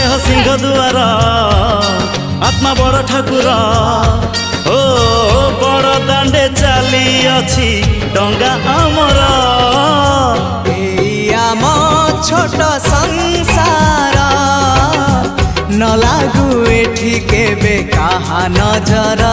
देह सिंह दुआर आत्मा बड़ ठाकुर ओ बड़ दांडे चली अछि डंगा आमर आम छोट संसार न लागू एठी केबे कहा नजर।